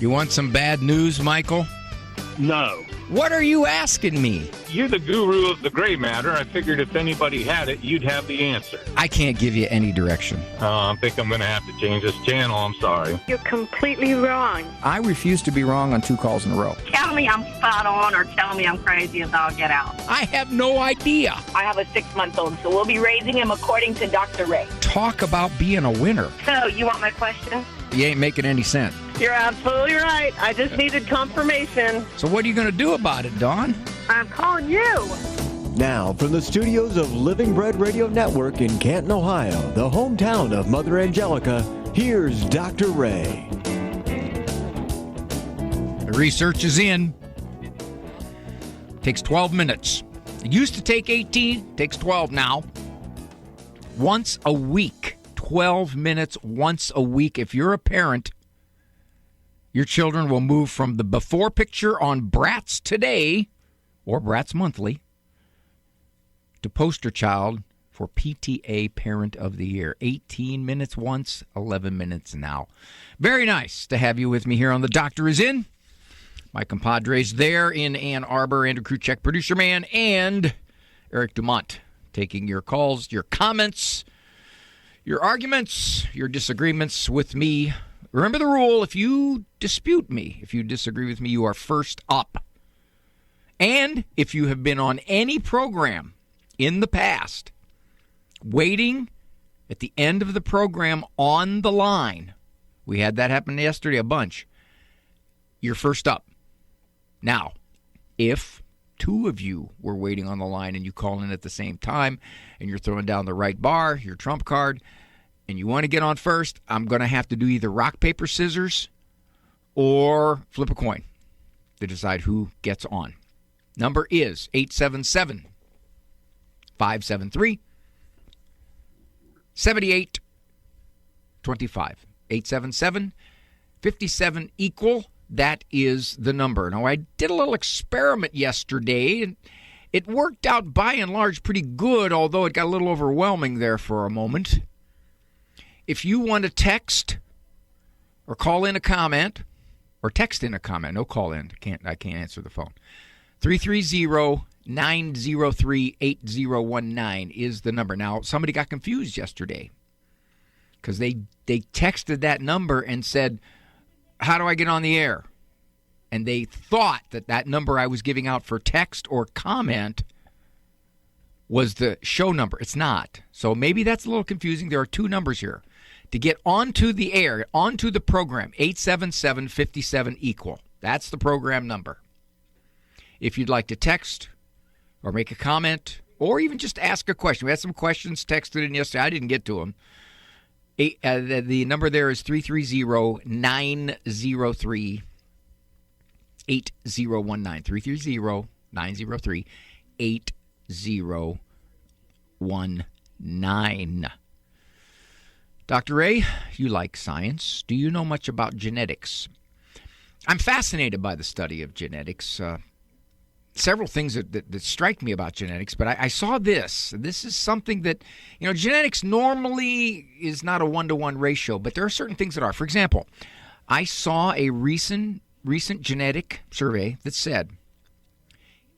You want some bad news, Michael? No. What are you asking me? You're the guru of the gray matter. I figured if anybody had it, you'd have the answer. I can't give you any direction. I think I'm going to have to change this channel. I'm sorry. You're completely wrong. I refuse to be wrong on 2 calls in a row. Tell me I'm spot on or tell me I'm crazy as all get out. I have no idea. I have a 6-month-old, so we'll be raising him according to Dr. Ray. Talk about being a winner. So, you want my question? You ain't making any sense. You're absolutely right. I just needed confirmation. So what are you going to do about it, Dawn? I'm calling you. Now, from the studios of Living Bread Radio Network in Canton, Ohio, the hometown of Mother Angelica, here's Dr. Ray. The research is in. Takes 12 minutes. It used to take 18. Takes 12 now. Once a week. 12 minutes once a week. If you're a parent, your children will move from the before picture on Bratz Today or Bratz Monthly to poster child for PTA Parent of the Year. 18 minutes once, 11 minutes now. Very nice to have you with me here on The Doctor Is In. My compadres there in Ann Arbor, Andrew Kruchek, producer man, and Eric Dumont taking your calls, your comments, your arguments, your disagreements with me. Remember the rule, if you dispute me, if you disagree with me, you are first up. And if you have been on any program in the past, waiting at the end of the program on the line, we had that happen yesterday a bunch, you're first up. Now, if 2 of you were waiting on the line and you call in at the same time and you're throwing down the right bar, your trump card, and you want to get on first, I'm going to have to do either rock, paper, scissors or flip a coin to decide who gets on. Number is 877-573-7825. 877-57-equal. That is the number. Now, I did a little experiment yesterday, and it worked out by and large pretty good, although it got a little overwhelming there for a moment. If you want to text or call in a comment, or text in a comment, no call in, I can't answer the phone. 330-903-8019 is the number. Now, somebody got confused yesterday because they texted that number and said, how do I get on the air? And they thought that number I was giving out for text or comment was the show number. It's not. So maybe that's a little confusing. There are 2 numbers here. To get onto the air, onto the program, 877-57-equal. That's the program number. If you'd like to text or make a comment or even just ask a question. We had some questions texted in yesterday. I didn't get to them. The number there is 330-903-8019. 330-903-8019. Dr. Ray, you like science. Do you know much about genetics? I'm fascinated by the study of genetics. Several things that strike me about genetics, but I saw this. This is something that, genetics normally is not a 1-to-1 ratio, but there are certain things that are. For example, I saw a recent genetic survey that said,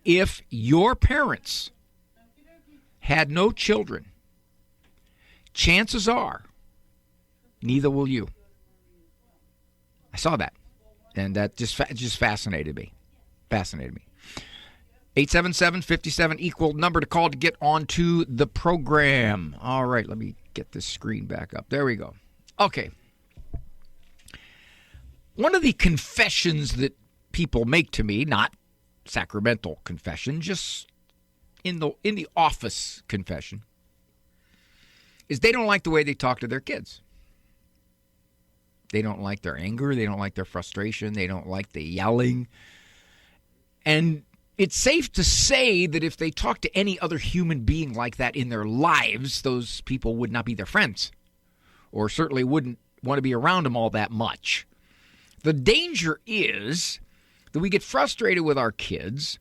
if your parents had no children, chances are neither will you. I saw that, and that just fascinated me. 877-57-equal number to call to get onto the program. All right, let me get this screen back up. There we go. Okay. One of the confessions that people make to me, not sacramental confession, just in the office confession, is they don't like the way they talk to their kids. They don't like their anger. They don't like their frustration. They don't like the yelling. And it's safe to say that if they talk to any other human being like that in their lives, those people would not be their friends, or certainly wouldn't want to be around them all that much. The danger is that we get frustrated with our kids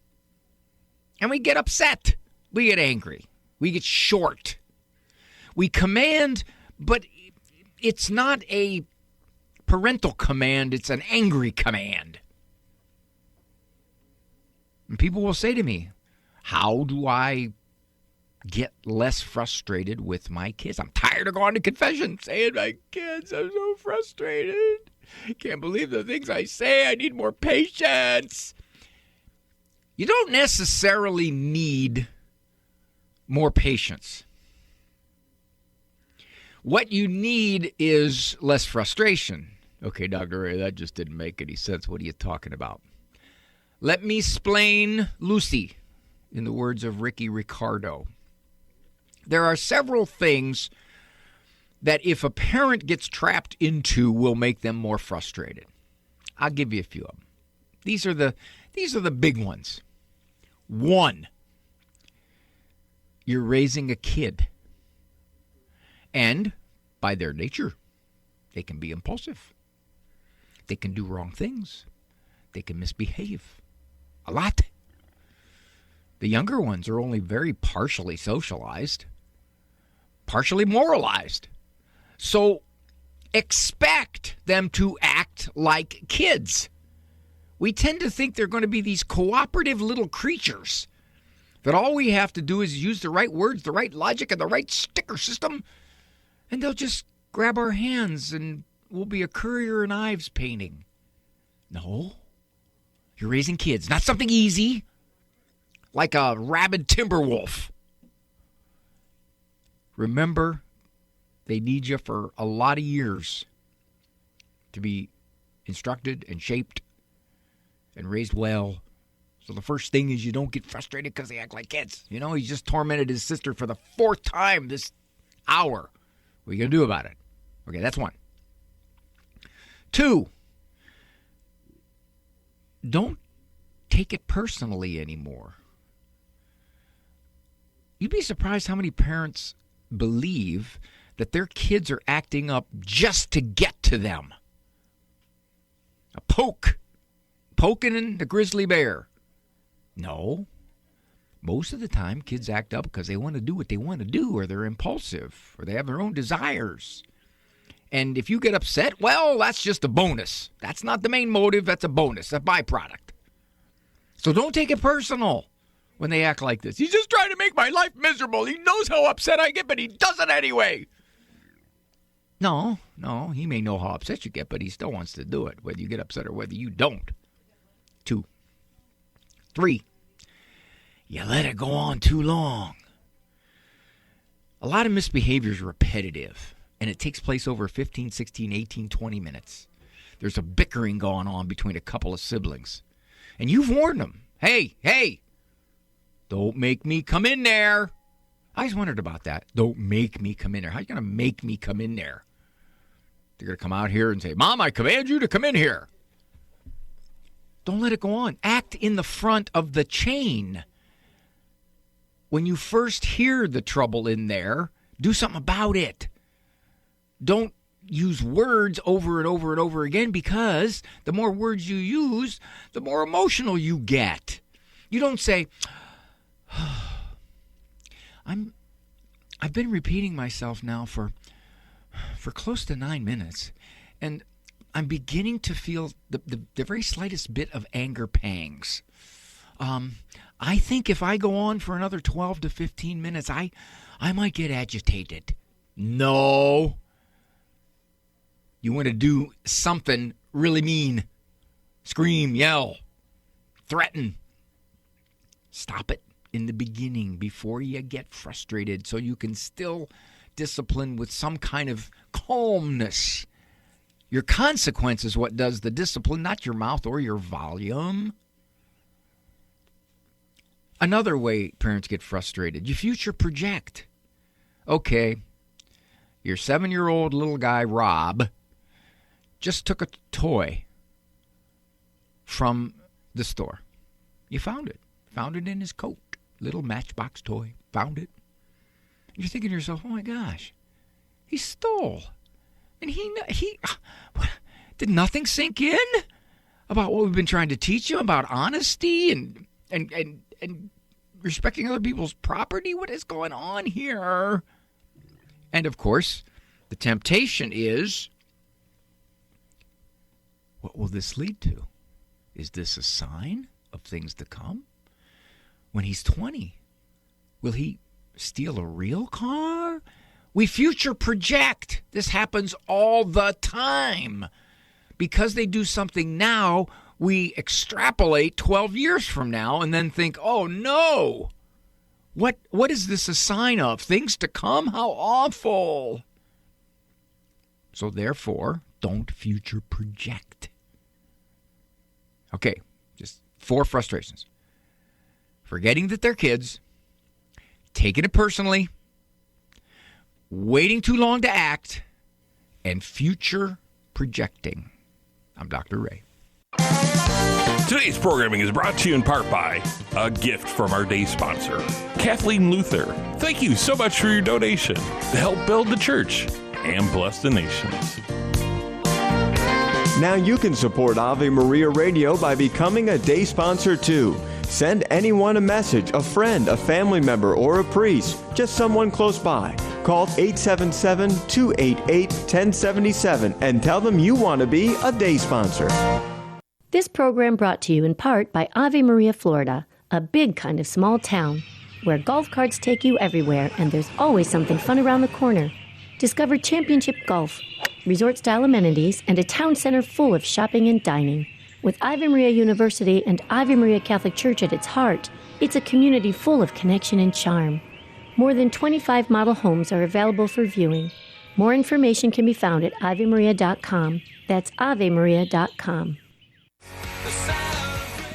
and we get upset. We get angry. We get short. We command, but it's not a parental command, it's an angry command. And people will say to me, how do I get less frustrated with my kids? I'm tired of going to confession saying my kids are so frustrated. Can't believe the things I say. I need more patience. You don't necessarily need more patience. What you need is less frustration. Okay, Dr. Ray, that just didn't make any sense. What are you talking about? Let me explain Lucy, in the words of Ricky Ricardo. There are several things that if a parent gets trapped into will make them more frustrated. I'll give you a few of them. These are the big ones. One, you're raising a kid. And by their nature, they can be impulsive. They can do wrong things. They can misbehave a lot. The younger ones are only very partially socialized, partially moralized. So expect them to act like kids. We tend to think they're going to be these cooperative little creatures that all we have to do is use the right words, the right logic, and the right sticker system, and they'll just grab our hands and we'll be a Currier and Ives painting. No. You're raising kids. Not something easy, like a rabid timber wolf. Remember, they need you for a lot of years to be instructed and shaped and raised well. So the first thing is you don't get frustrated because they act like kids. You know, he just tormented his sister for the 4th time this hour. What are you going to do about it? Okay, that's one. 2, don't take it personally anymore. You'd be surprised how many parents believe that their kids are acting up just to get to them. A poking the grizzly bear. No. Most of the time, kids act up because they want to do what they want to do, or they're impulsive, or they have their own desires. And if you get upset, well, that's just a bonus. That's not the main motive. That's a bonus, a byproduct. So don't take it personal when they act like this. He's just trying to make my life miserable. He knows how upset I get, but he does it anyway. No, he may know how upset you get, but he still wants to do it, whether you get upset or whether you don't. 2. 3, you let it go on too long. A lot of misbehavior is repetitive, and it takes place over 15, 16, 18, 20 minutes. There's a bickering going on between a couple of siblings. And you've warned them, hey, don't make me come in there. I always wondered about that. Don't make me come in there. How are you going to make me come in there? They're going to come out here and say, Mom, I command you to come in here. Don't let it go on. Act in the front of the chain. When you first hear the trouble in there, do something about it. Don't use words over and over and over again, because the more words you use, the more emotional you get. You don't say, I've been repeating myself now for close to 9 minutes, and I'm beginning to feel the very slightest bit of anger pangs. I think if I go on for another 12 to 15 minutes, I might get agitated. No. You want to do something really mean. Scream, yell, threaten. Stop it in the beginning before you get frustrated, so you can still discipline with some kind of calmness. Your consequence is what does the discipline, not your mouth or your volume. Another way parents get frustrated, you future project. Okay, your 7-year-old little guy, Rob, just took a toy from the store. You found it. Found it in his coat. Little Matchbox toy. Found it. You're thinking to yourself, oh my gosh, he stole. And he did nothing sink in about what we've been trying to teach him about honesty and respecting other people's property? What is going on here? And of course, the temptation is what will this lead to? Is this a sign of things to come? When he's 20, will he steal a real car? We future project. This happens all the time. Because they do something now, we extrapolate 12 years from now and then think, oh no, what is this a sign of? Things to come? How awful. So therefore, don't future project. Okay, just 4 frustrations. Forgetting that they're kids, taking it personally, waiting too long to act, and future projecting. I'm Dr. Ray. Today's programming is brought to you in part by a gift from our day sponsor, Kathleen Luther. Thank you so much for your donation to help build the church and bless the nations. Now you can support Ave Maria Radio by becoming a day sponsor too. Send anyone a message, a friend, a family member, or a priest, just someone close by. Call 877-288-1077 and tell them you want to be a day sponsor. This program brought to you in part by Ave Maria, Florida, a big kind of small town where golf carts take you everywhere and there's always something fun around the corner. Discover championship golf, resort-style amenities, and a town center full of shopping and dining. With Ave Maria University and Ave Maria Catholic Church at its heart, it's a community full of connection and charm. More than 25 model homes are available for viewing. More information can be found at avemaria.com. That's avemaria.com.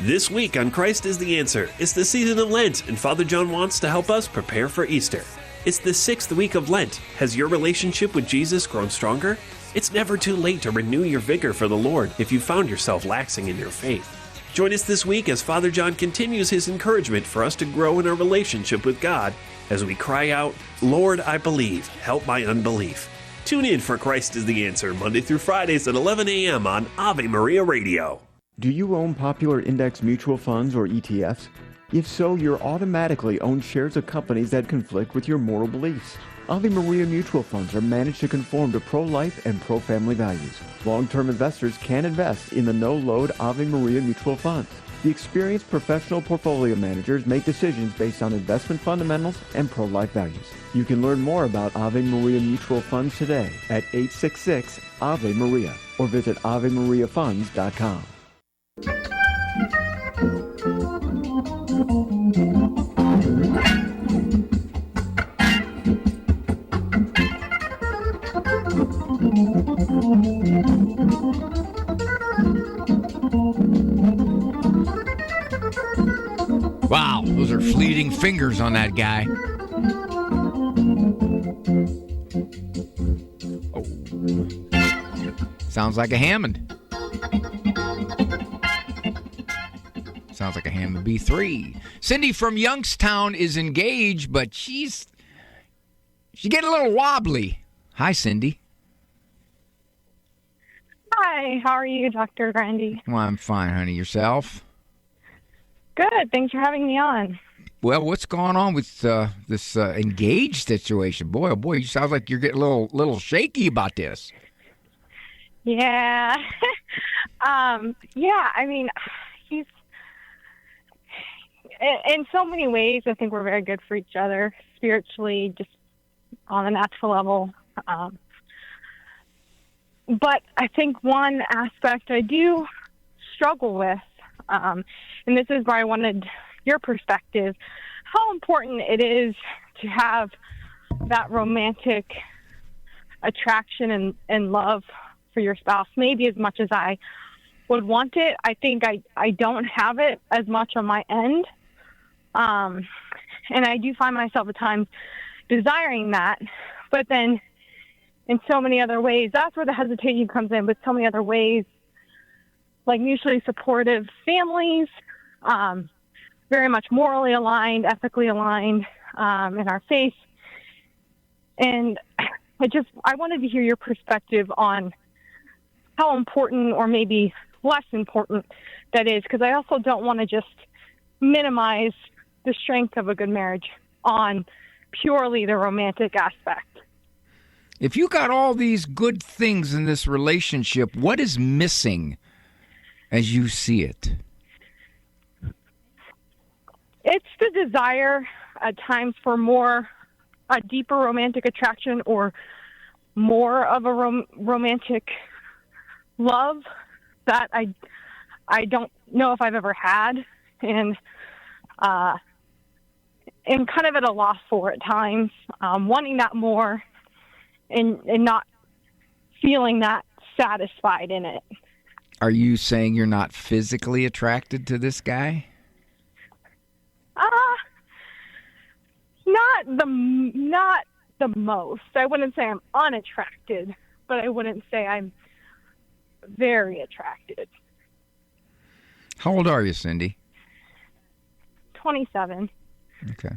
This week on Christ is the Answer, it's the season of Lent, and Father John wants to help us prepare for Easter. It's the 6th week of Lent. Has your relationship with Jesus grown stronger? It's never too late to renew your vigor for the Lord if you found yourself laxing in your faith. Join us this week as Father John continues his encouragement for us to grow in our relationship with God as we cry out, Lord, I believe, help my unbelief. Tune in for Christ is the Answer, Monday through Fridays at 11 a.m. on Ave Maria Radio. Do you own popular index mutual funds or ETFs? If so, you're automatically own shares of companies that conflict with your moral beliefs. Ave Maria mutual funds are managed to conform to pro-life and pro-family values. Long-term investors can invest in the no-load Ave Maria mutual funds. The experienced professional portfolio managers make decisions based on investment fundamentals and pro-life values. You can learn more about Ave Maria mutual funds today at 866-AVE-MARIA or visit AveMariaFunds.com. Wow, those are fleeting fingers on that guy. Oh. Sounds like a Hammond. Sounds like a Hammond B3. Cindy from Youngstown is engaged, but she's getting a little wobbly. Hi, Cindy. Hi, how are you, Dr. Guarendi? Well, I'm fine, honey. Yourself? Good, thanks for having me on. Well, what's going on with this engaged situation? Boy, oh boy, you sound like you're getting a little shaky about this. Yeah. Yeah, I mean, he's... In so many ways, I think we're very good for each other, spiritually, just on a natural level. But I think one aspect I do struggle with, and this is where I wanted your perspective, how important it is to have that romantic attraction and love for your spouse, maybe as much as I would want it. I think I don't have it as much on my end. And I do find myself at times desiring that, but then in so many other ways, that's where the hesitation comes in, but so many other ways, like mutually supportive families, very much morally aligned, ethically aligned, in our faith. And I wanted to hear your perspective on how important or maybe less important that is, because I also don't want to just minimize the strength of a good marriage on purely the romantic aspect. If you got all these good things in this relationship, what is missing as you see it? It's the desire at times for a deeper romantic attraction or more of a romantic love that I don't know if I've ever had, and kind of at a loss for at times, wanting that more and not feeling that satisfied in it. Are you saying you're not physically attracted to this guy? Not the most. I wouldn't say I'm unattracted, but I wouldn't say I'm very attracted. How old are you, Cindy? 27. Okay.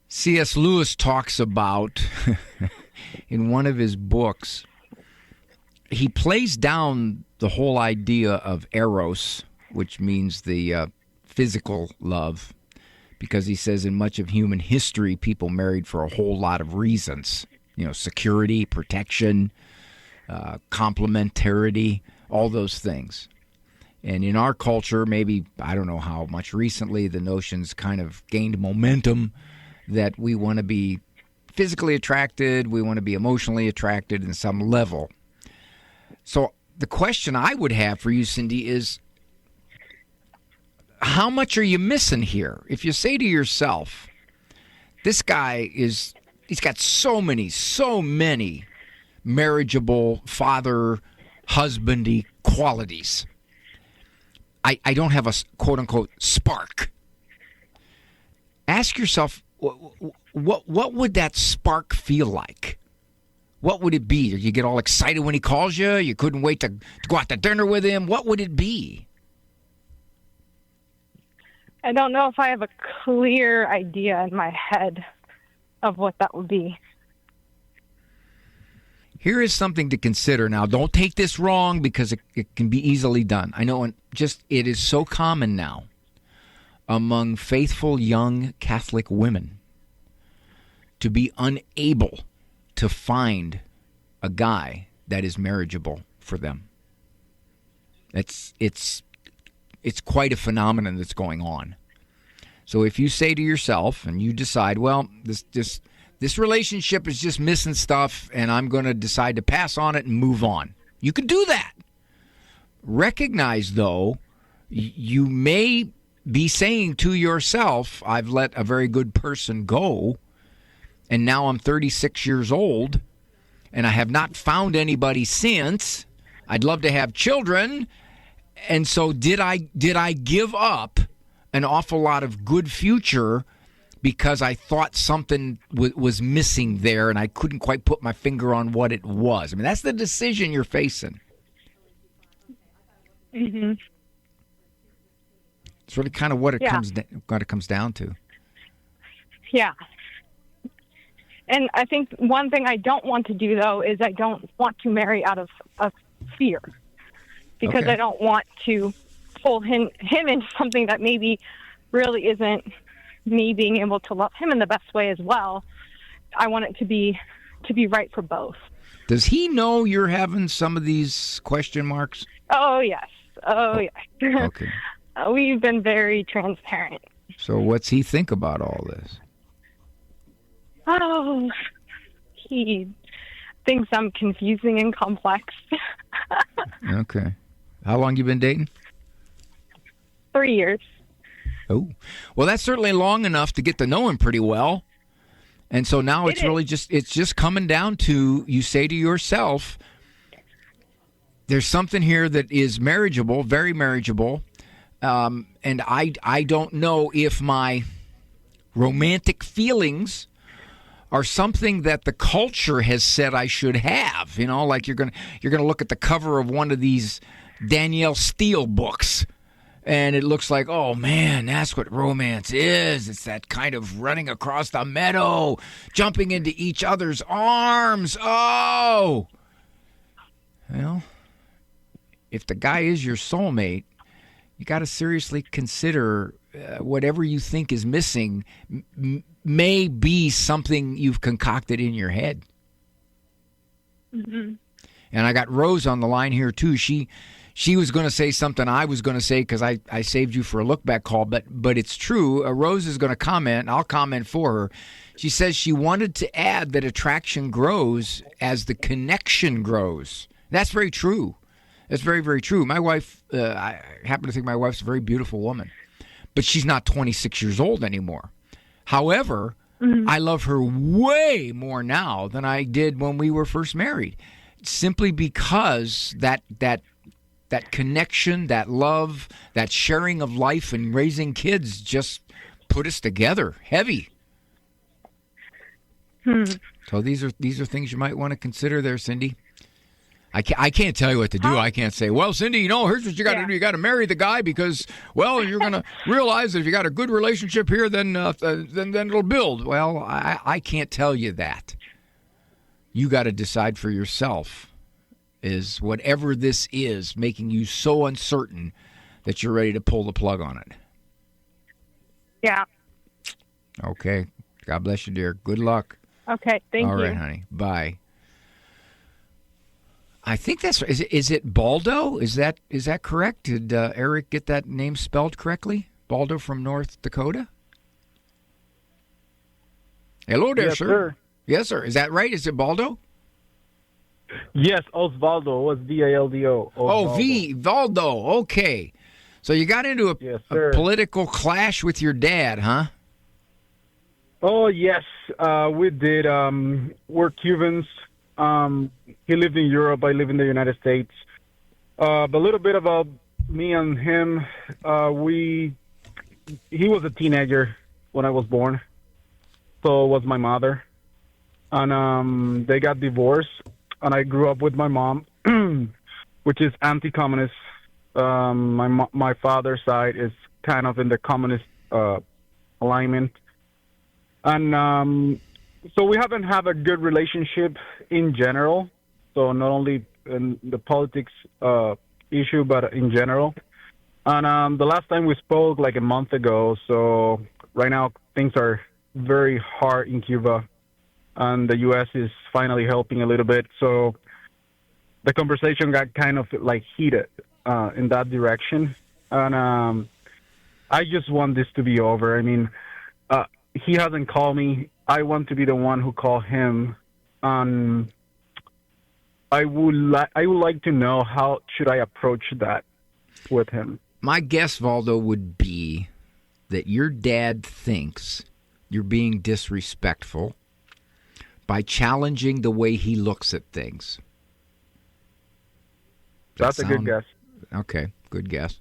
C.S. Lewis talks about, in one of his books, he plays down the whole idea of eros, which means the physical love, because he says in much of human history, people married for a whole lot of reasons. Security, protection, complementarity, all those things. And in our culture, maybe, I don't know how much recently, the notion's kind of gained momentum that we want to be physically attracted, we want to be emotionally attracted in some level. So the question I would have for you, Cindy, is how much are you missing here? If you say to yourself, this guy he's got so many marriageable, father, husbandy qualities. I don't have a quote-unquote spark. Ask yourself, what would that spark feel like? What would it be? You get all excited when he calls you? You couldn't wait to go out to dinner with him? What would it be? I don't know if I have a clear idea in my head of what that would be. Here is something to consider. Now, don't take this wrong because it can be easily done. I know it is so common now among faithful young Catholic women to be unable to find a guy that is marriageable for them. It's quite a phenomenon that's going on. So if you say to yourself and you decide, well, this relationship is just missing stuff and I'm going to decide to pass on it and move on, you can do that. Recognize, though, you may be saying to yourself, I've let a very good person go, and now I'm 36 years old, and I have not found anybody since. I'd love to have children, and so did I give up an awful lot of good future because I thought something was missing there, and I couldn't quite put my finger on what it was? I mean, that's the decision you're facing. Mm-hmm. It's really kind of what it comes down to. Yeah. And I think one thing I don't want to do, though, is I don't want to marry out of fear. Because I don't want to pull him into something that maybe really isn't me being able to love him in the best way as well. I want it to be right for both. Does he know you're having some of these question marks? Oh, yes. Yes. Okay. We've been very transparent. So what's he think about all this? Oh, he thinks I'm confusing and complex. Okay. How long you been dating? 3 years. Oh, well, that's certainly long enough to get to know him pretty well. And so now it's just coming down to, you say to yourself, there's something here that is marriageable, very marriageable. And I don't know if my romantic feelings are something that the culture has said I should have. Like you're gonna look at the cover of one of these Danielle Steele books, and it looks like, oh man, that's what romance is. It's that kind of running across the meadow, jumping into each other's arms. Oh, well, if the guy is your soulmate, you got to seriously consider whatever you think is missing may be something you've concocted in your head. Mm-hmm. And I got Rose on the line here, too. She was going to say something I was going to say because I saved you for a look-back call, but it's true. Rose is going to comment, and I'll comment for her. She says she wanted to add that attraction grows as the connection grows. That's very true. That's very, very true. My wife, I happen to think my wife's a very beautiful woman, but she's not 26 years old anymore. However, I love her way more now than I did when we were first married, simply because that connection, that love, that sharing of life and raising kids just put us together heavy. So these are things you might want to consider there, Cindy. I can't tell you what to do. I can't say, well, Cindy, here's what you got to do. You got to marry the guy because, well, you're going to realize that if you got a good relationship here, then it'll build. Well, I can't tell you that. You got to decide for yourself. Is whatever this is making you so uncertain that you're ready to pull the plug on it? Yeah. Okay. God bless you, dear. Good luck. Okay. Thank you. All right, honey. Bye. I think that's is it Baldo? Is that correct? Did Eric get that name spelled correctly? Baldo from North Dakota? Hello there, yes, sir. Yes, sir. Is that right? Is it Baldo? Yes, Osvaldo. Was Valdo. Valdo. Okay. So you got into a political clash with your dad, huh? Oh, yes, we did. We're Cubans. He lived in Europe. I live in the United States. A little bit about me and him. He was a teenager when I was born. So was my mother. And they got divorced. And I grew up with my mom, which is anti-communist. My father's side is kind of in the communist alignment. And so we haven't had a good relationship in general. So not only in the politics issue, but in general. And the last time we spoke, like a month ago. So right now things are very hard in Cuba. And the U.S. is finally helping a little bit. So the conversation got kind of like heated in that direction. And I just want this to be over. I mean, he hasn't called me. I want to be the one who call him. I would like to know how should I approach that with him. My guess, Valdo, would be that your dad thinks you're being disrespectful by challenging the way he looks at things. That's a good guess. Okay, good guess.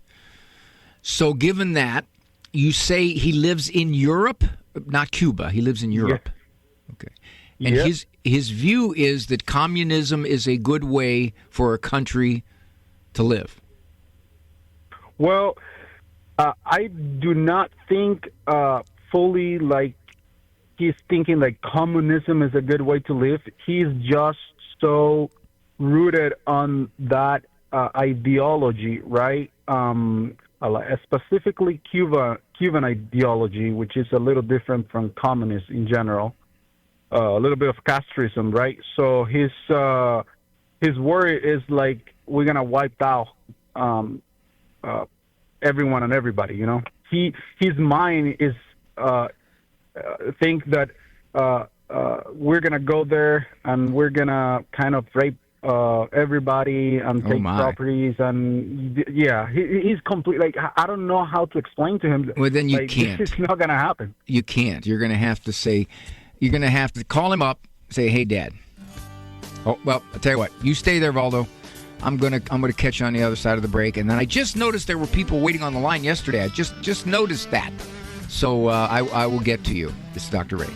So given that, you say he lives in Europe, not Cuba. He lives in Europe. Yeah. Okay. And his view is that communism is a good way for a country to live. Well, I do not think fully like he's thinking like communism is a good way to live. He's just so rooted on that ideology, right? Specifically Cuban ideology, which is a little different from communists in general. A little bit of castrism, right? So his worry is like we're gonna wipe out everyone and everybody. His mind is think that we're gonna go there and we're gonna kind of rape everybody and take properties, and he's complete. Like I don't know how to explain to him. Well, then you can't. This is not gonna happen. You can't. You're gonna have to say. You're gonna have to call him up. Say, hey, Dad. Oh well, I'll tell you what. You stay there, Valdo. I'm gonna catch you on the other side of the break. And then I just noticed there were people waiting on the line yesterday. I just noticed that. So I will get to you. This is Dr. Ray.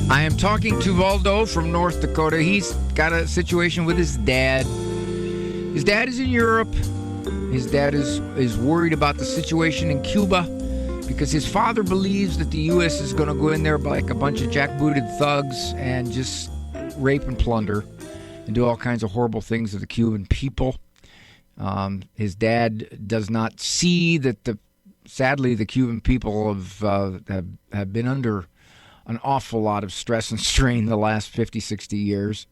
I am talking to Valdo from North Dakota. He's got a situation with his dad. His dad is in Europe. His dad is worried about the situation in Cuba because his father believes that the U.S. is going to go in there like a bunch of jackbooted thugs and just rape, and plunder, and do all kinds of horrible things to the Cuban people. His dad does not see that sadly the Cuban people have been under an awful lot of stress and strain the last 50, 60 years.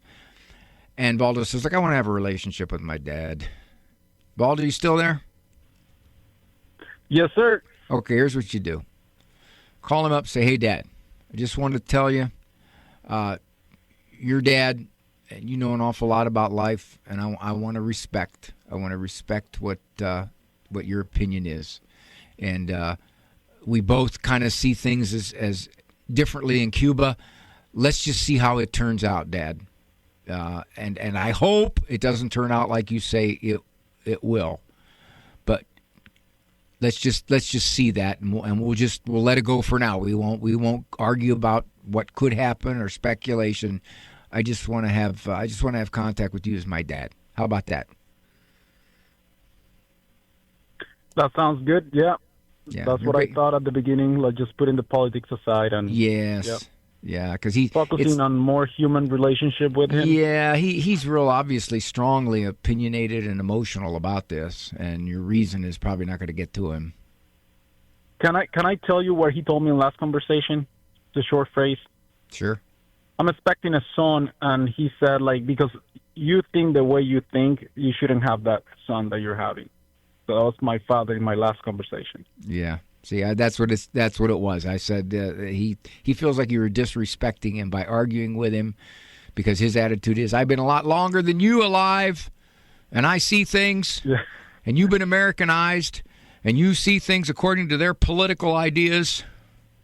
And Baldo says, I want to have a relationship with my dad. Baldo, you still there? Yes, sir. Okay, here's what you do. Call him up, say, hey, Dad, I just wanted to tell you, your dad, and you know an awful lot about life, and I want to respect. I want to respect what your opinion is. And we both kind of see things as differently in Cuba. Let's just see how it turns out, Dad. And I hope it doesn't turn out like you say it will. But let's just see that, and we'll let it go for now. We won't argue about what could happen or speculation. I just want to have contact with you as my dad. How about that? That sounds good. Yeah. That's what I great. thought at the beginning. Like just putting the politics aside and yes. Yep. Yeah, because focusing on more human relationship with him. Yeah, he's real obviously strongly opinionated and emotional about this, and your reason is probably not going to get to him. Can I tell you what he told me in last conversation? The short phrase. Sure. I'm expecting a son, and he said because you think the way you think, you shouldn't have that son that you're having. So that was my father in my last conversation. Yeah. See, that's what it was. I said he feels like you were disrespecting him by arguing with him because his attitude is, I've been a lot longer than you alive, and I see things, and you've been Americanized, and you see things according to their political ideas.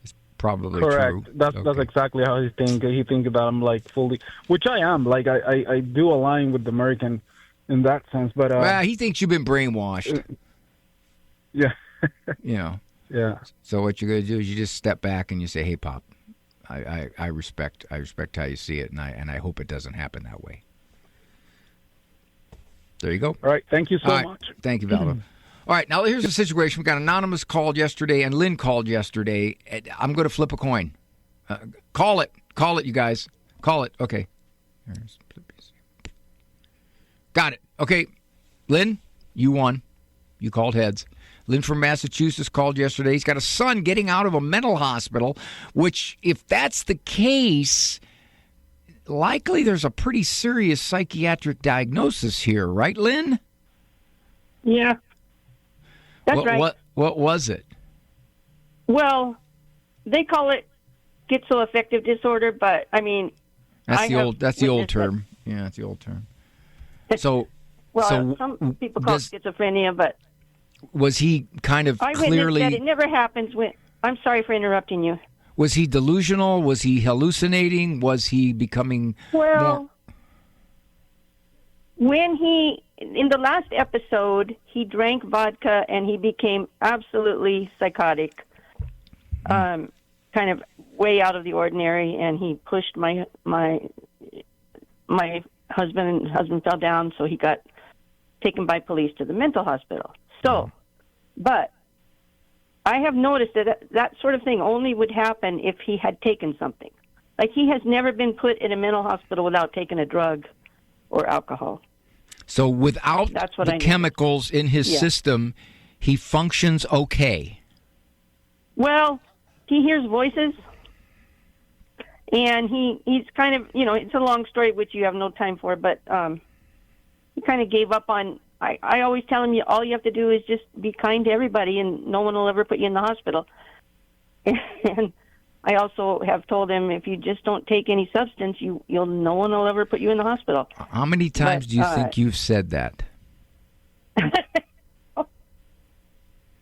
It's probably correct. True. That's exactly how he thinks. He thinks that I'm fully, which I am. I do align with the American in that sense. But well, he thinks you've been brainwashed. Yeah. Yeah. So what you're going to do is you just step back and you say, "Hey, Pop, I respect how you see it, and I hope it doesn't happen that way." There you go. All right. Thank you so much. Thank you, Valdo. All right. Now here's the situation. We got Anonymous called yesterday, and Lynn called yesterday. I'm going to flip a coin. Call it, you guys. Call it. Okay. Got it. Okay, Lynn, you won. You called heads. Lynn from Massachusetts called yesterday. He's got a son getting out of a mental hospital, which, if that's the case, likely there's a pretty serious psychiatric diagnosis here, right, Lynn? Yeah. That's right. What was it? Well, they call it schizoaffective disorder, but I mean, that's the old term. Yeah, that's the old term. So, some people call it schizophrenia, but was he kind of clearly? That it never happens when. I'm sorry for interrupting you. Was he delusional? Was he hallucinating? Was he becoming more? When in the last episode, he drank vodka and he became absolutely psychotic, kind of way out of the ordinary, and he pushed my husband, and husband fell down, so he got taken by police to the mental hospital. So, but I have noticed that sort of thing only would happen if he had taken something. Like, he has never been put in a mental hospital without taking a drug or alcohol. So without the chemicals in his system, he functions okay. Well, he hears voices, and he's kind of, it's a long story which you have no time for, but he kind of gave up on. I always tell him, all you have to do is just be kind to everybody, and no one will ever put you in the hospital. And I also have told him, if you just don't take any substance, no one will ever put you in the hospital. How many times do you think you've said that?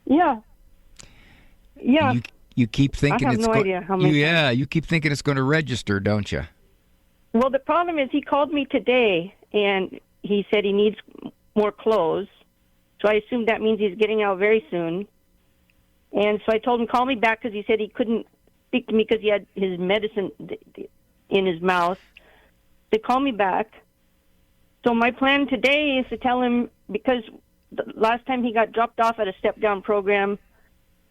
Yeah. You keep thinking I have no idea how many times. You keep thinking it's going to register, don't you? Well, the problem is he called me today, and he said he needs more clothes. So I assumed that means he's getting out very soon. And so I told him, call me back, because he said he couldn't speak to me because he had his medicine in his mouth. They call me back. So my plan today is to tell him, because the last time he got dropped off at a step-down program,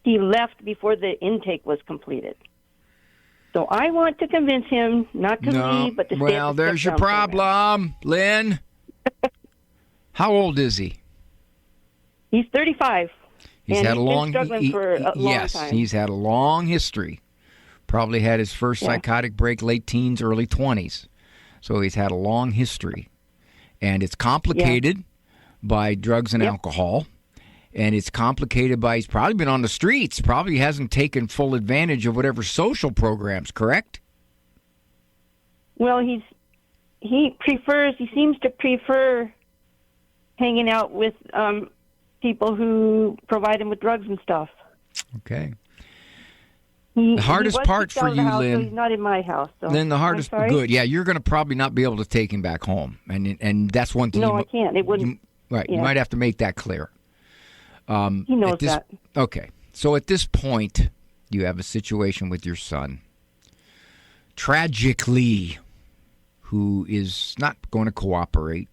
he left before the intake was completed. So I want to convince him not to leave, but to stay. Well, there's your problem, Lynn. How old is he? He's 35. He's and had he's a long been struggling for a long yes, time. he's had a long history. Probably had his first psychotic break late teens, early 20s. So he's had a long history. And it's complicated by drugs and alcohol. And it's complicated by he's probably been on the streets, probably hasn't taken full advantage of whatever social programs, correct? Well, he seems to prefer hanging out with people who provide him with drugs and stuff. Okay. The hardest part for you, house, Lynn. So he's not in my house. So. Lynn, the hardest. Good. Yeah, you're going to probably not be able to take him back home, and that's one thing. No, I can't. It wouldn't. You might have to make that clear. He knows that. Okay. So at this point, you have a situation with your son, tragically, who is not going to cooperate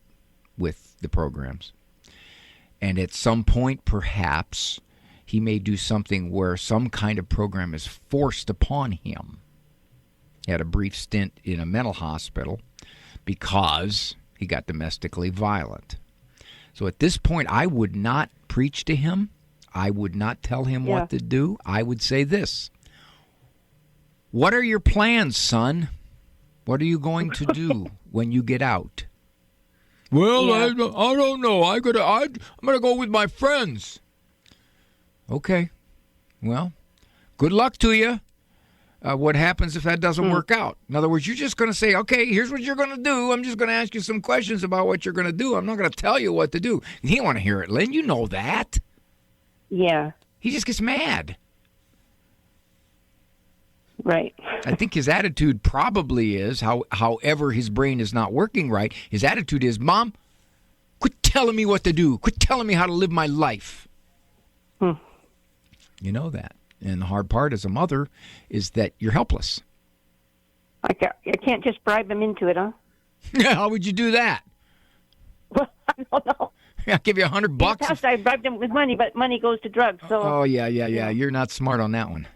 with the programs. And at some point, perhaps, he may do something where some kind of program is forced upon him. He had a brief stint in a mental hospital because he got domestically violent. So at this point, I would not preach to him. I would not tell him what to do. I would say this. What are your plans, son? What are you going to do when you get out? Well, I don't know. I'm gonna go with my friends. Okay. Well, good luck to you. What happens if that doesn't work out? In other words, you're just going to say, okay, here's what you're going to do. I'm just going to ask you some questions about what you're going to do. I'm not going to tell you what to do. He don't want to hear it, Lynn. You know that. Yeah. He just gets mad. Right. I think his attitude probably is, however his brain is not working right, his attitude is, Mom, quit telling me what to do. Quit telling me how to live my life. You know that. And the hard part as a mother is that you're helpless. I can't just bribe him into it, huh? Yeah, how would you do that? Well, I don't know. I'll give you $100 bucks. In the past, I bribed him with money, but money goes to drugs. So. Oh yeah. You're not smart on that one.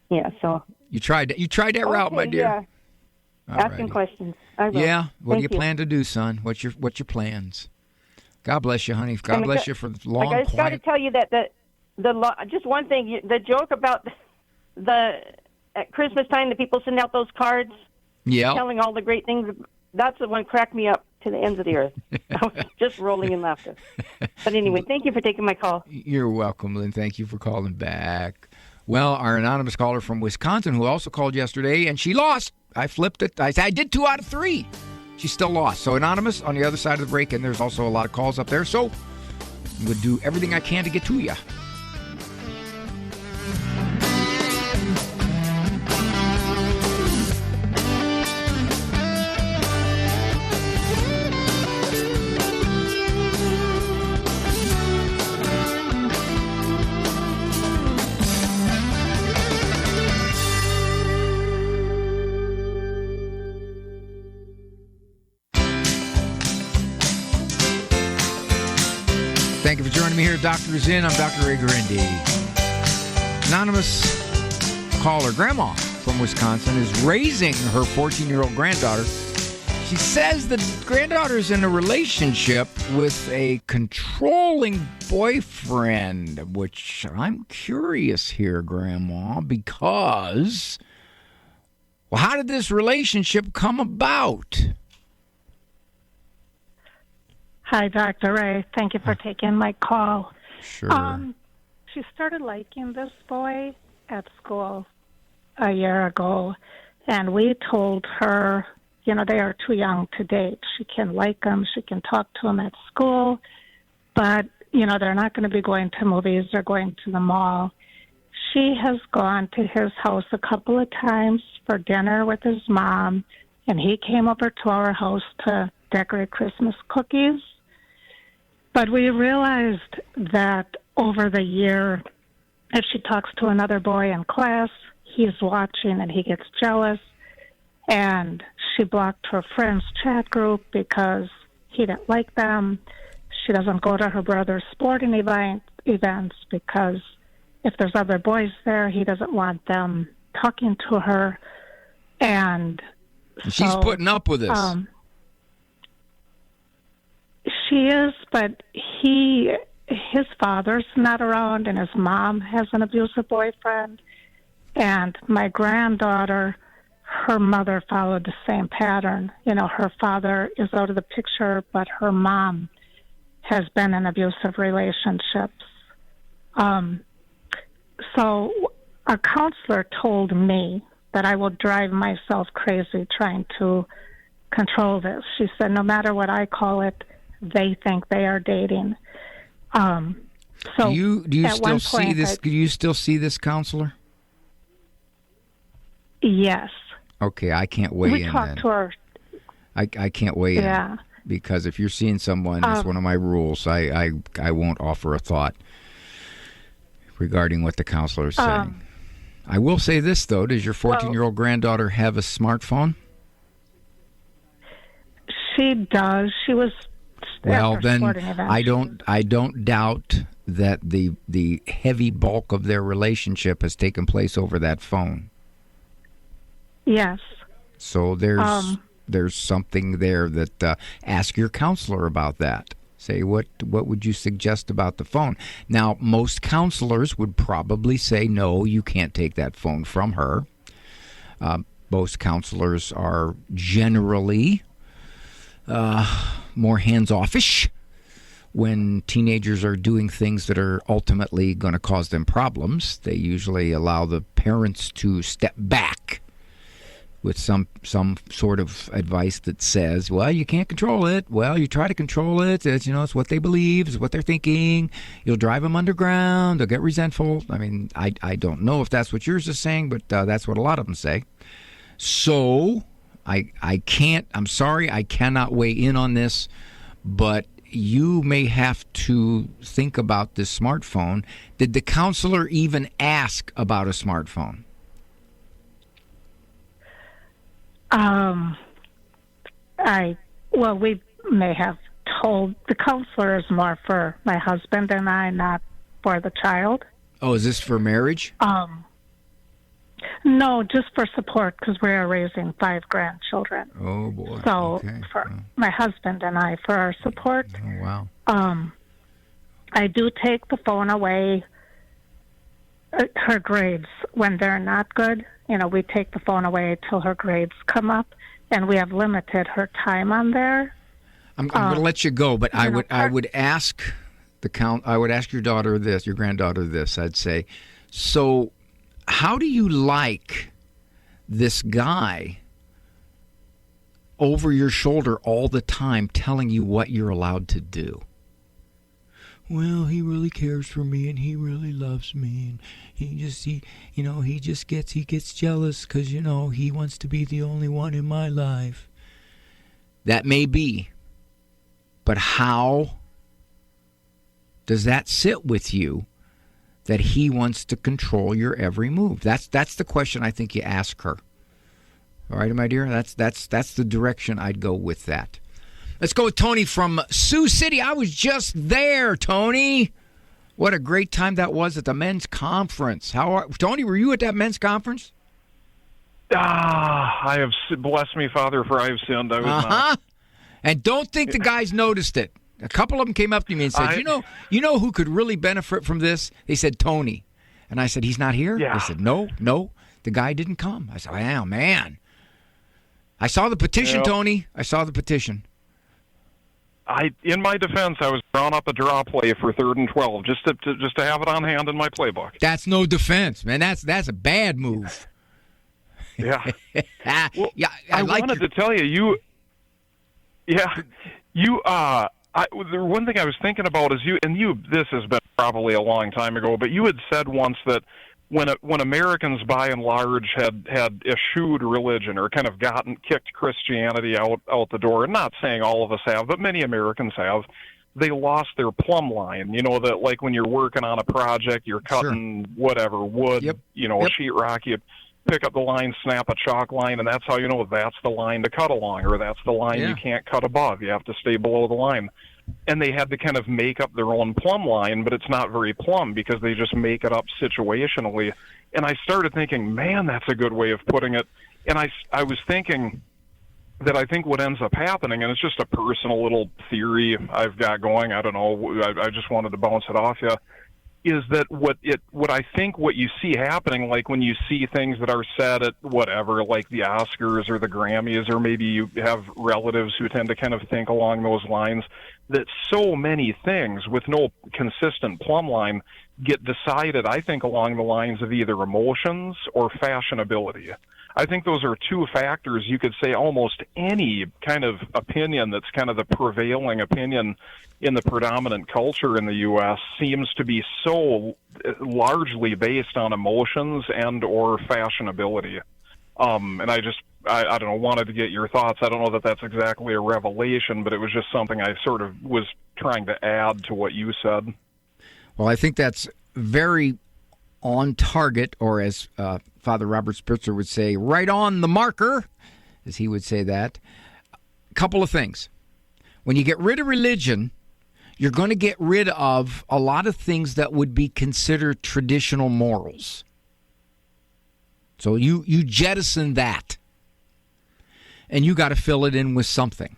Yeah. So. You tried that route, my dear. Yeah. Asking questions. I will. Yeah. What do you Thank plan to do, son? What's your plans? God bless you, honey. God bless you for the long, I just got to tell you that just one thing, the joke about at Christmas time, the people send out those cards, telling all the great things. That's the one cracked me up to the ends of the earth. I was just rolling in laughter. But anyway, thank you for taking my call. You're welcome, Lynn. Thank you for calling back. Well, our anonymous caller from Wisconsin, who also called yesterday, and she lost. I flipped it. I did 2 out of 3. She still lost. So anonymous on the other side of the break, and there's also a lot of calls up there. So I'm going to do everything I can to get to you. Thank you for joining me here. Doctor is in. I'm Dr. Ray Guarendi. Anonymous caller, Grandma from Wisconsin, is raising her 14-year-old granddaughter. She says the granddaughter is in a relationship with a controlling boyfriend, which I'm curious here, Grandma, because, well, how did this relationship come about? Hi, Dr. Ray. Thank you for taking my call. Sure. She started liking this boy at school a year ago, and we told her, they are too young to date. She can like him. She can talk to him at school, but, they're not going to be going to movies. They're going to the mall. She has gone to his house a couple of times for dinner with his mom, and he came over to our house to decorate Christmas cookies. But we realized that over the year, if she talks to another boy in class, he's watching and he gets jealous. And she blocked her friend's chat group because he didn't like them. She doesn't go to her brother's sporting events because if there's other boys there, he doesn't want them talking to her, and she's putting up with this. She is, but his father's not around, and his mom has an abusive boyfriend. And my granddaughter, her mother followed the same pattern. You know, her father is out of the picture, but her mom has been in abusive relationships. So a counselor told me that I will drive myself crazy trying to control this. She said, no matter what I call it, they think they are dating. So do you still see this? Do you still see this counselor? Yes. Okay, I can't weigh in. We talked to her. I can't weigh in because if you're seeing someone, it's one of my rules. I won't offer a thought regarding what the counselor is saying. I will say this though: does your 14-year-old granddaughter have a smartphone? She does. She was. Well, then I don't doubt that the heavy bulk of their relationship has taken place over that phone. Yes. So there's something there that ask your counselor about that. Say what would you suggest about the phone? Now, most counselors would probably say no, you can't take that phone from her. Most counselors are generally more hands-offish when teenagers are doing things that are ultimately going to cause them problems. They usually allow the parents to step back with some sort of advice that says, well, you can't control it. Well, you try to control it. It's what they believe, it's what they're thinking. You'll drive them underground. They'll get resentful. I mean, I don't know if that's what yours is saying, but that's what a lot of them say. So I'm sorry, I cannot weigh in on this, but you may have to think about this smartphone. Did the counselor even ask about a smartphone? We may have told the counselor is more for my husband and I, not for the child. Oh, is this for marriage? No, just for support because we are raising 5 grandchildren. Oh boy! So for my husband and I, for our support. Oh wow! I do take the phone away. Her grades when they're not good. We take the phone away till her grades come up, and we have limited her time on there. I'm going to let you go, but I would ask I would ask your granddaughter this. I'd say, so how do you like this guy over your shoulder all the time telling you what you're allowed to do? Well, he really cares for me and he really loves me, and he gets jealous because he wants to be the only one in my life. That may be, but how does that sit with you that he wants to control your every move? That's the question I think you ask her. All right, my dear, that's the direction I'd go with that. Let's go with Tony from Sioux City. I was just there, Tony. What a great time that was at the men's conference. Tony, were you at that men's conference? I have blessed me, Father, for I have sinned. I was not. And don't think the guys noticed it. A couple of them came up to me and said, you know who could really benefit from this? They said, Tony. And I said, he's not here? Yeah. They said, no, the guy didn't come. I said, oh, man. I saw the petition, Tony. I saw the petition. In my defense, I was drawing up a draw play for 3rd and 12, just to have it on hand in my playbook. That's no defense, man. That's a bad move. Yeah. Well, yeah. I wanted to tell you. The one thing I was thinking about is this has been probably a long time ago, but you had said once that when Americans by and large had eschewed religion or kind of kicked Christianity out the door, and not saying all of us have, but many Americans have, they lost their plumb line. That like when you're working on a project, you're cutting whatever wood, sheetrock, you pick up the line, snap a chalk line, and that's how you know that's the line to cut along, or that's the line you can't cut above. You have to stay below the line. And they had to kind of make up their own plumb line, but it's not very plumb because they just make it up situationally. And I started thinking, man, that's a good way of putting it. And I was thinking that I think what ends up happening, and it's just a personal little theory I've got going, I don't know, I just wanted to bounce it off you, is that what I think what you see happening, like when you see things that are said at whatever, like the Oscars or the Grammys, or maybe you have relatives who tend to kind of think along those lines, that so many things with no consistent plumb line get decided, I think, along the lines of either emotions or fashionability. I think those are two factors. You could say almost any kind of opinion that's kind of the prevailing opinion in the predominant culture in the U.S. seems to be so largely based on emotions and or fashionability. And I don't know, wanted to get your thoughts. I don't know that that's exactly a revelation, but it was just something I sort of was trying to add to what you said. Well, I think that's very on target, or as Father Robert Spitzer would say, right on the marker, as he would say that. A couple of things. When you get rid of religion, you're going to get rid of a lot of things that would be considered traditional morals. So you jettison that, and you got to fill it in with something.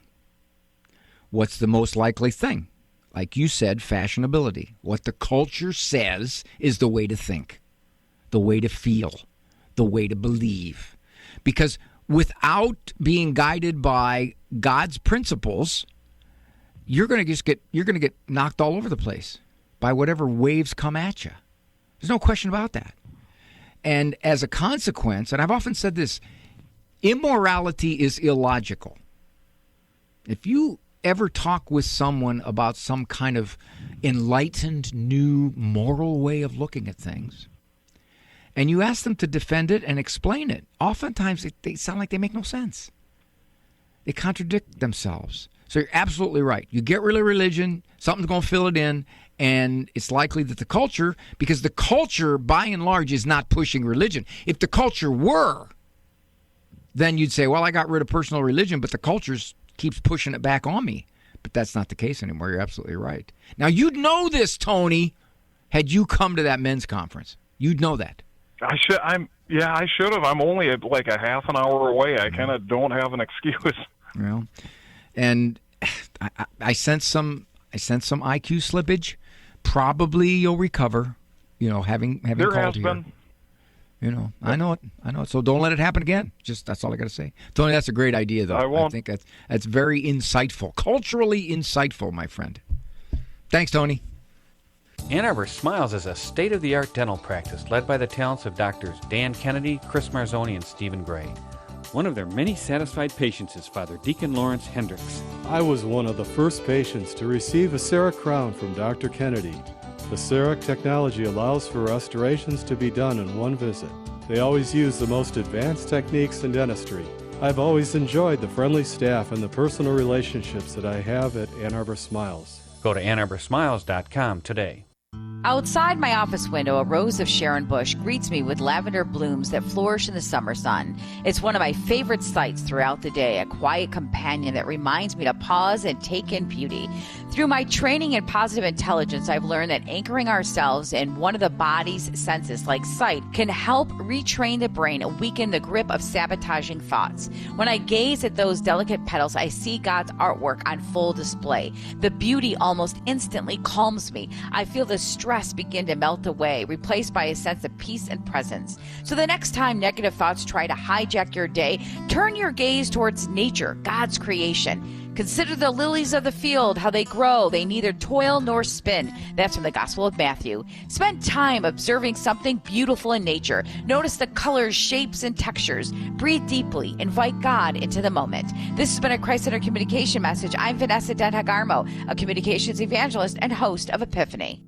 What's the most likely thing? Like you said, fashionability. What the culture says is the way to think, the way to feel, the way to believe. Because without being guided by God's principles, you're going to get knocked all over the place by whatever waves come at you. There's no question about that. And as a consequence, and I've often said this, immorality is illogical. If you ever talk with someone about some kind of enlightened, new moral way of looking at things, and you ask them to defend it and explain it, oftentimes they sound like they make no sense. They contradict themselves. So you're absolutely right. You get rid of religion, something's going to fill it in, and it's likely that the culture, because the culture, by and large, is not pushing religion. If the culture were, then you'd say, well, I got rid of personal religion, but the culture keeps pushing it back on me. But that's not the case anymore. You're absolutely right. Now, you'd know this, Tony, had you come to that men's conference. You'd know that. I should have. I'm only like a half an hour away. I kind of don't have an excuse. Well, and I sense some IQ slippage. Probably you'll recover. Having there called has here. been. I know it. So don't let it happen again. Just that's all I got to say. Tony, that's a great idea, though. I won't. I think that's very insightful, culturally insightful, my friend. Thanks, Tony. Ann Arbor Smiles is a state-of-the-art dental practice led by the talents of doctors Dan Kennedy, Chris Marzoni, and Stephen Gray. One of their many satisfied patients is Father Deacon Lawrence Hendricks. I was one of the first patients to receive a CEREC crown from Dr. Kennedy. The CEREC technology allows for restorations to be done in one visit. They always use the most advanced techniques in dentistry. I've always enjoyed the friendly staff and the personal relationships that I have at Ann Arbor Smiles. Go to AnnArborSmiles.com today. Outside my office window, a rose of Sharon bush greets me with lavender blooms that flourish in the summer sun. It's one of my favorite sights throughout the day, a quiet companion that reminds me to pause and take in beauty. Through my training in positive intelligence, I've learned that anchoring ourselves in one of the body's senses, like sight, can help retrain the brain and weaken the grip of sabotaging thoughts. When I gaze at those delicate petals, I see God's artwork on full display. The beauty almost instantly calms me. I feel the stress begin to melt away, replaced by a sense of peace and presence. So the next time negative thoughts try to hijack your day, turn your gaze towards nature, God's creation. Consider the lilies of the field, how they grow. They neither toil nor spin. That's from the Gospel of Matthew. Spend time observing something beautiful in nature. Notice the colors, shapes, and textures. Breathe deeply. Invite God into the moment. This has been a Christ-Centered Communication message. I'm Vanessa Denhagarmo, a communications evangelist and host of Epiphany.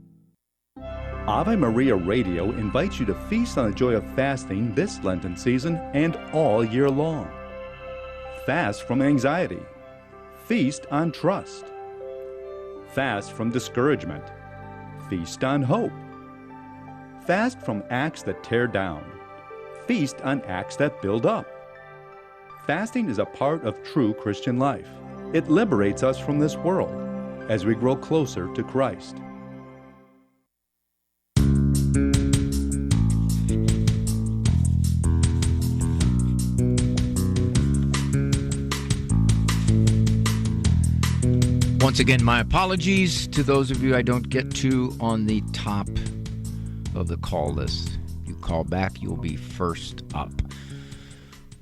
Ave Maria Radio invites you to feast on the joy of fasting this Lenten season and all year long. Fast from anxiety. Feast on trust. Fast from discouragement. Feast on hope. Fast from acts that tear down. Feast on acts that build up. Fasting is a part of true Christian life. It liberates us from this world as we grow closer to Christ. Once again, my apologies to those of you I don't get to on the top of the call list. You call back, you'll be first up.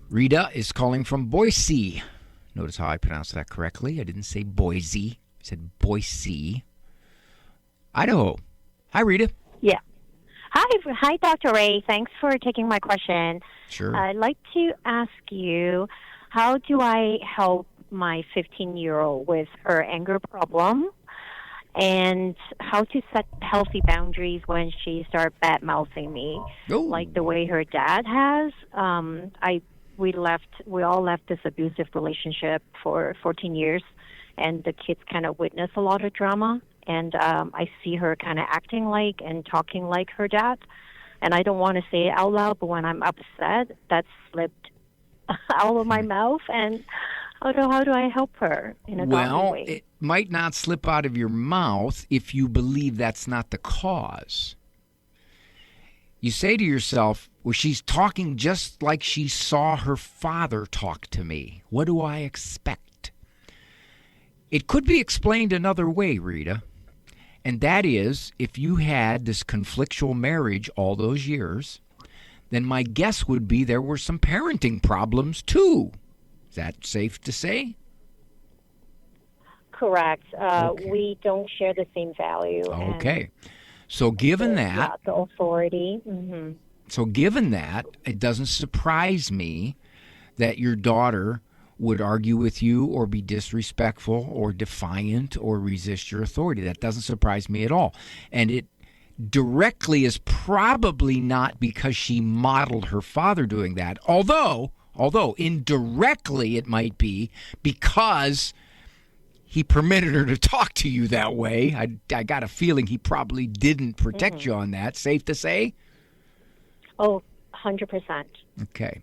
Rita is calling from Boise. Notice how I pronounced that correctly. I didn't say Boise. I said Boise, Idaho. Hi, Rita. Yeah. Hi, Dr. Ray. Thanks for taking my question. Sure. I'd like to ask you, how do I help my 15-year-old with her anger problem, and how to set healthy boundaries when she starts bad-mouthing me, like the way her dad has. We all left this abusive relationship for 14 years, and the kids kind of witness a lot of drama. And I see her kind of acting like and talking like her dad. And I don't want to say it out loud, but when I'm upset, that slipped out of my mouth. And how do I help her in a godly way? It might not slip out of your mouth if you believe that's not the cause. You say to yourself, well, she's talking just like she saw her father talk to me. What do I expect? It could be explained another way, Rita. And that is, if you had this conflictual marriage all those years, then my guess would be there were some parenting problems too. Is that safe to say? Correct. We don't share the same value. Okay. So given that... the authority. Mm-hmm. So given that, it doesn't surprise me that your daughter would argue with you or be disrespectful or defiant or resist your authority. That doesn't surprise me at all. And it directly is probably not because she modeled her father doing that, although indirectly it might be because he permitted her to talk to you that way. I got a feeling he probably didn't protect you on that. Safe to say? Oh, 100%. Okay.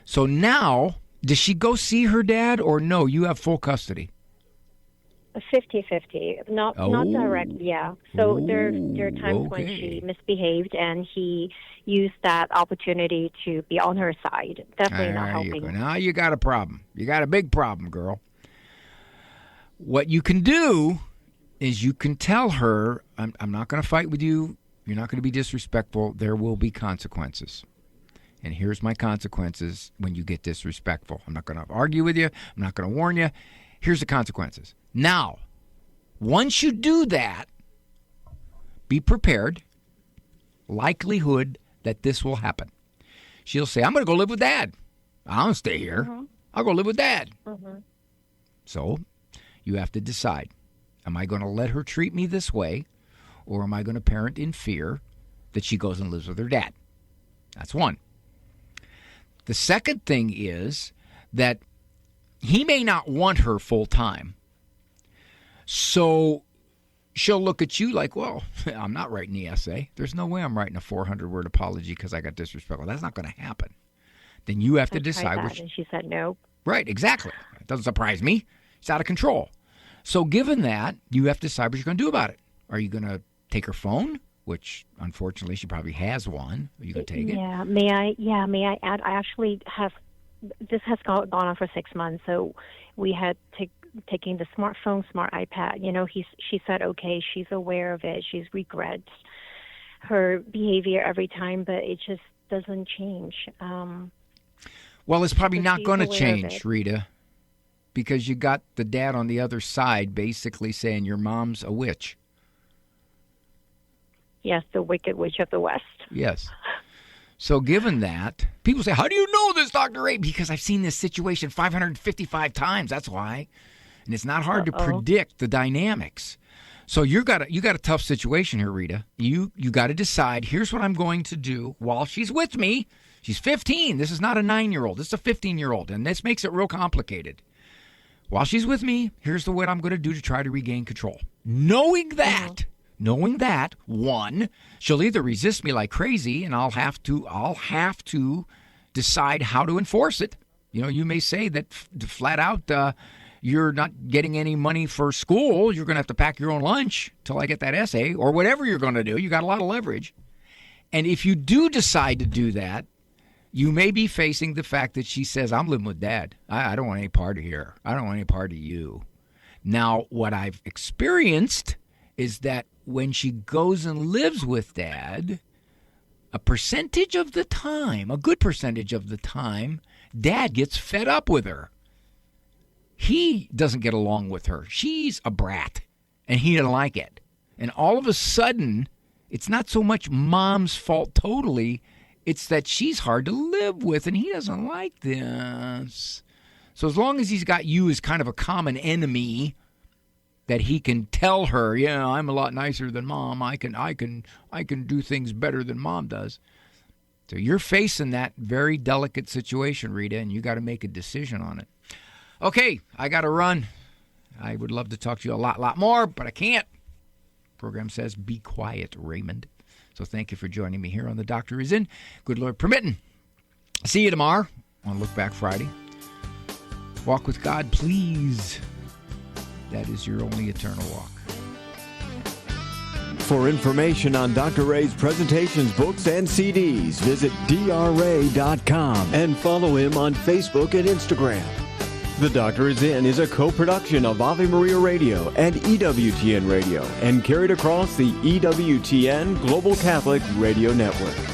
So now, does she go see her dad, or no, you have full custody? 50-50. Not direct, yeah. So there are times when she misbehaved, and he used that opportunity to be on her side. Definitely not helping. Now you got a problem. You got a big problem, girl. What you can do is you can tell her, I'm not going to fight with you. You're not going to be disrespectful. There will be consequences. And here's my consequences when you get disrespectful. I'm not going to argue with you. I'm not going to warn you. Here's the consequences. Now, once you do that, be prepared. Likelihood that this will happen. She'll say, I'm going to go live with Dad. I don't stay here. Mm-hmm. I'll go live with Dad. Mm-hmm. So you have to decide. Am I going to let her treat me this way, or am I going to parent in fear that she goes and lives with her dad? That's one. The second thing is that he may not want her full time. So she'll look at you like, well, I'm not writing the essay. There's no way I'm writing a 400-word apology because I got disrespectful. That's not going to happen. Then you have to decide which. And she said no. Right, exactly. It doesn't surprise me. It's out of control. So given that, you have to decide what you're going to do about it. Are you going to take her phone? Which, unfortunately, she probably has one. Are you going to take it? Yeah. May I add? I actually have. This has gone on for 6 months, so we had taking the smartphone, smart iPad. She said, okay, she's aware of it. She's regrets her behavior every time, but it just doesn't change. Well, it's probably not going to change, Rita, because you got the dad on the other side basically saying your mom's a witch. Yes, the Wicked Witch of the West. Yes. So given that, people say, how do you know this, Dr. Ray? Because I've seen this situation 555 times. That's why. And it's not hard to predict the dynamics. So you got a tough situation here, Rita. You got to decide, here's what I'm going to do while she's with me. She's 15. This is not a 9-year-old. This is a 15-year-old. And this makes it real complicated. While she's with me, here's what I'm going to do to try to regain control. Knowing that, one, she'll either resist me like crazy, and I'll have to decide how to enforce it. You may say that flat out, you're not getting any money for school. You're going to have to pack your own lunch till I get that essay, or whatever you're going to do. You got a lot of leverage. And if you do decide to do that, you may be facing the fact that she says, I'm living with Dad. I don't want any part of here. I don't want any part of you. Now, what I've experienced is that when she goes and lives with Dad, a percentage of the time, a good percentage of the time, Dad gets fed up with her. He doesn't get along with her. She's a brat, and he didn't like it. And all of a sudden, it's not so much Mom's fault totally, it's that she's hard to live with, and he doesn't like this. So as long as he's got you as kind of a common enemy that he can tell her, yeah, I'm a lot nicer than Mom. I can do things better than Mom does. So you're facing that very delicate situation, Rita, and you got to make a decision on it. Okay, I got to run. I would love to talk to you a lot more, but I can't. Program says, be quiet, Raymond. So thank you for joining me here on The Doctor Is In. Good Lord permitting. See you tomorrow on Look Back Friday. Walk with God, please. That is your only eternal walk. For information on Dr. Ray's presentations, books, and CDs, visit drray.com and follow him on Facebook and Instagram. The Doctor Is In is a co-production of Ave Maria Radio and EWTN Radio and carried across the EWTN Global Catholic Radio Network.